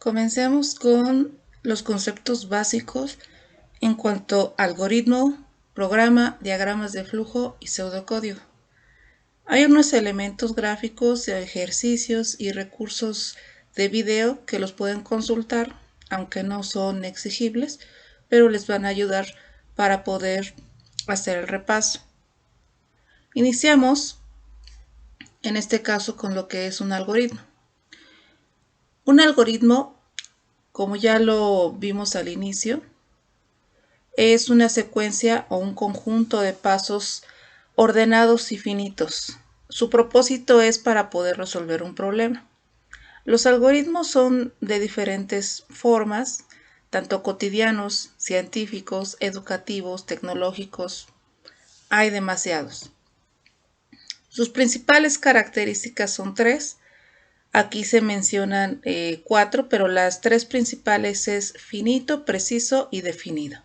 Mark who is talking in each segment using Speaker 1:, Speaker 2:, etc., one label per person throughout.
Speaker 1: Comencemos con los conceptos básicos en cuanto a algoritmo, programa, diagramas de flujo y pseudocódigo. Hay unos elementos gráficos, ejercicios y recursos de video que los pueden consultar, aunque no son exigibles, pero les van a ayudar para poder hacer el repaso. Iniciamos en este caso con lo que es un algoritmo. Un algoritmo, como ya lo vimos al inicio, es una secuencia o un conjunto de pasos ordenados y finitos. Su propósito es para poder resolver un problema. Los algoritmos son de diferentes formas, tanto cotidianos, científicos, educativos, tecnológicos. Hay demasiados. Sus principales características son tres. Aquí se mencionan cuatro, pero las tres principales es finito, preciso y definido.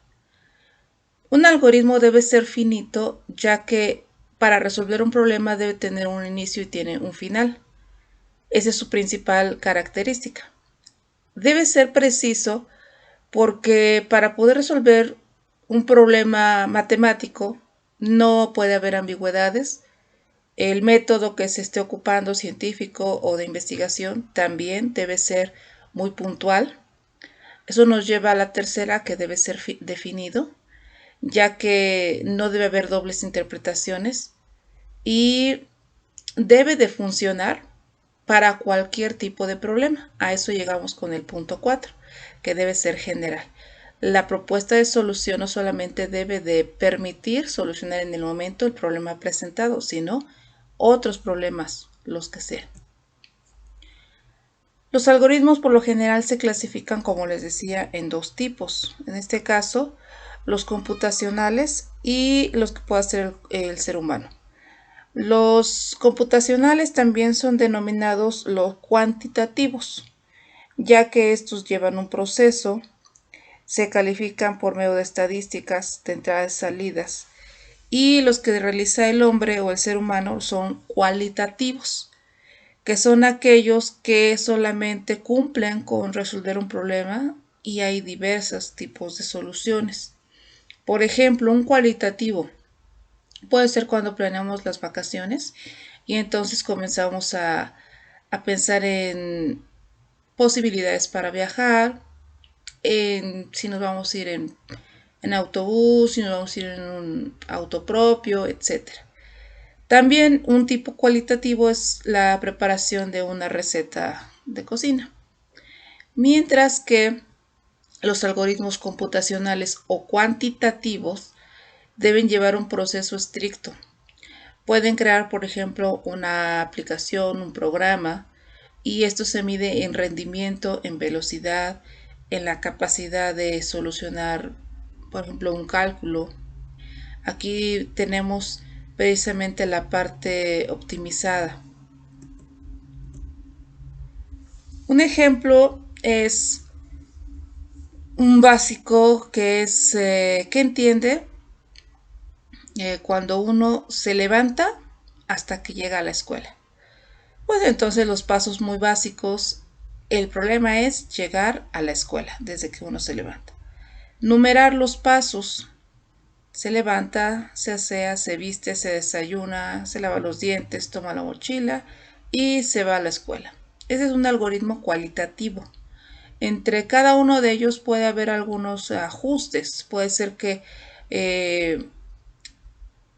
Speaker 1: Un algoritmo debe ser finito, ya que para resolver un problema debe tener un inicio y tiene un final. Esa es su principal característica. Debe ser preciso porque para poder resolver un problema matemático no puede haber ambigüedades. El método que se esté ocupando, científico o de investigación, también debe ser muy puntual. Eso nos lleva a la tercera, que debe ser definido, ya que no debe haber dobles interpretaciones y debe de funcionar para cualquier tipo de problema. A eso llegamos con el punto 4, que debe ser general. La propuesta de solución no solamente debe de permitir solucionar en el momento el problema presentado, sino otros problemas, los que sean. Los algoritmos por lo general se clasifican, como les decía, en dos tipos. En este caso, los computacionales y los que puede hacer el ser humano. Los computacionales también son denominados los cuantitativos, ya que estos llevan un proceso, se califican por medio de estadísticas de entradas y salidas, y los que realiza el hombre o el ser humano son cualitativos, que son aquellos que solamente cumplen con resolver un problema y hay diversos tipos de soluciones. Por ejemplo, un cualitativo puede ser cuando planeamos las vacaciones y entonces comenzamos a pensar en posibilidades para viajar, en si nos vamos a ir en autobús, si nos vamos a ir en un auto propio, etc. También un tipo cualitativo es la preparación de una receta de cocina. Mientras que los algoritmos computacionales o cuantitativos deben llevar un proceso estricto. Pueden crear, por ejemplo, una aplicación, un programa, y esto se mide en rendimiento, en velocidad, en la capacidad de solucionar, por ejemplo, un cálculo. Aquí tenemos precisamente la parte optimizada. Un ejemplo es un básico que es que entiende cuando uno se levanta hasta que llega a la escuela. Pues entonces los pasos muy básicos, el problema es llegar a la escuela desde que uno se levanta. Numerar los pasos. Se levanta, se asea, se viste, se desayuna, se lava los dientes, toma la mochila y se va a la escuela. Ese es un algoritmo cualitativo. Entre cada uno de ellos puede haber algunos ajustes. Puede ser que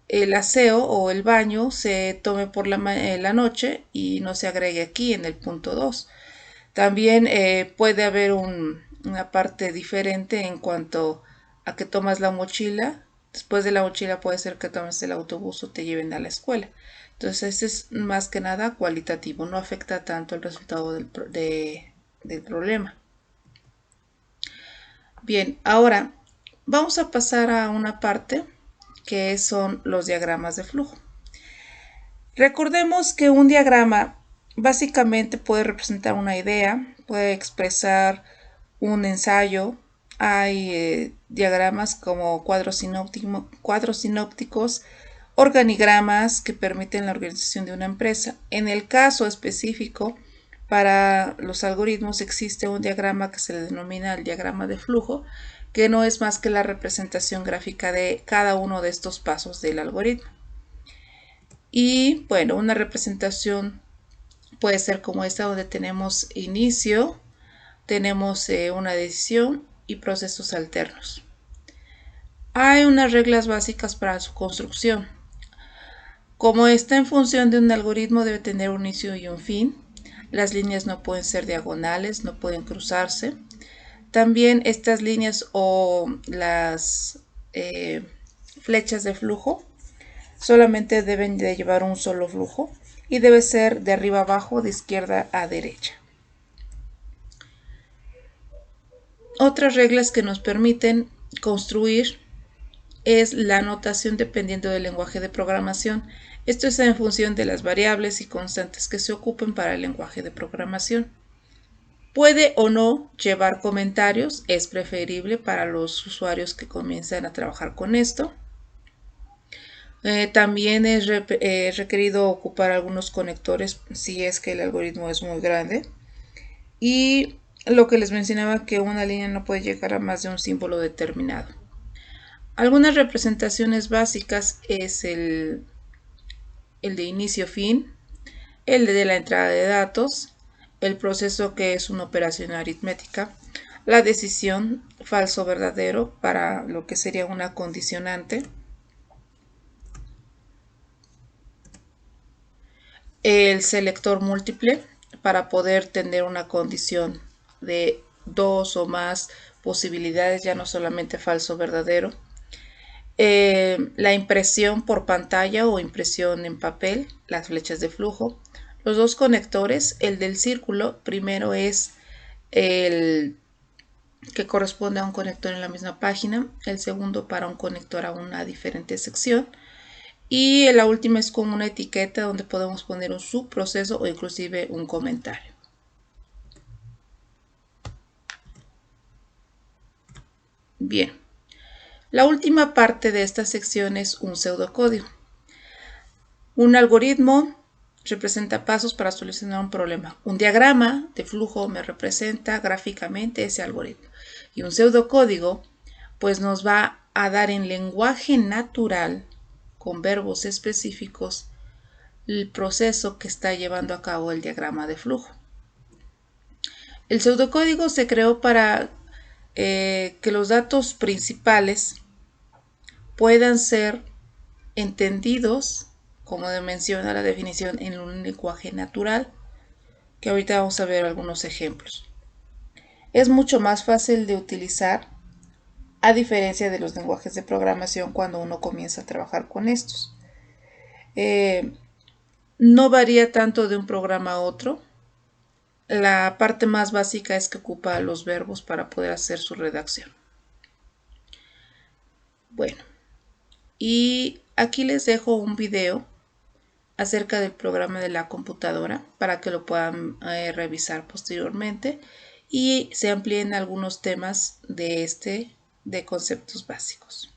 Speaker 1: el aseo o el baño se tome por la noche y no se agregue aquí en el punto 2. También puede haber una parte diferente en cuanto a que tomas la mochila. Después de la mochila puede ser que tomes el autobús o te lleven a la escuela. Entonces ese es más que nada cualitativo, no afecta tanto el resultado del problema. Bien, ahora vamos a pasar a una parte que son los diagramas de flujo. Recordemos que un diagrama básicamente puede representar una idea, puede expresar un ensayo. Hay diagramas como cuadros sinópticos, organigramas que permiten la organización de una empresa. En el caso específico, para los algoritmos existe un diagrama que se le denomina el diagrama de flujo, que no es más que la representación gráfica de cada uno de estos pasos del algoritmo. Y bueno, una representación puede ser como esta, donde tenemos inicio, tenemos una decisión y procesos alternos. Hay unas reglas básicas para su construcción. Como está en función de un algoritmo, debe tener un inicio y un fin. Las líneas no pueden ser diagonales, no pueden cruzarse. También estas líneas o las flechas de flujo solamente deben de llevar un solo flujo y debe ser de arriba a abajo, de izquierda a derecha. Otras reglas que nos permiten construir es la notación dependiendo del lenguaje de programación. Esto es en función de las variables y constantes que se ocupen para el lenguaje de programación. Puede o no llevar comentarios, es preferible para los usuarios que comienzan a trabajar con esto. También es requerido ocupar algunos conectores si es que el algoritmo es muy grande. Y lo que les mencionaba, que una línea no puede llegar a más de un símbolo determinado. Algunas representaciones básicas es el de inicio-fin, el de la entrada de datos, el proceso que es una operación aritmética, la decisión falso-verdadero para lo que sería una condicionante, el selector múltiple para poder tener una condición de dos o más posibilidades, ya no solamente falso-verdadero, la impresión por pantalla o impresión en papel, las flechas de flujo, los dos conectores, el del círculo, primero es el que corresponde a un conector en la misma página, el segundo para un conector a una diferente sección, y la última es con una etiqueta donde podemos poner un subproceso o inclusive un comentario. Bien, la última parte de esta sección es un pseudocódigo. Un algoritmo representa pasos para solucionar un problema. Un diagrama de flujo me representa gráficamente ese algoritmo. Y un pseudocódigo pues nos va a dar en lenguaje natural, con verbos específicos, el proceso que está llevando a cabo el diagrama de flujo. El pseudocódigo se creó para que los datos principales puedan ser entendidos, como menciona la definición, en un lenguaje natural, que ahorita vamos a ver algunos ejemplos. Es mucho más fácil de utilizar, a diferencia de los lenguajes de programación cuando uno comienza a trabajar con estos. No varía tanto de un programa a otro. La parte más básica es que ocupa los verbos para poder hacer su redacción. Bueno, y aquí les dejo un video acerca del programa de la computadora para que lo puedan revisar posteriormente y se amplíen algunos temas de conceptos básicos.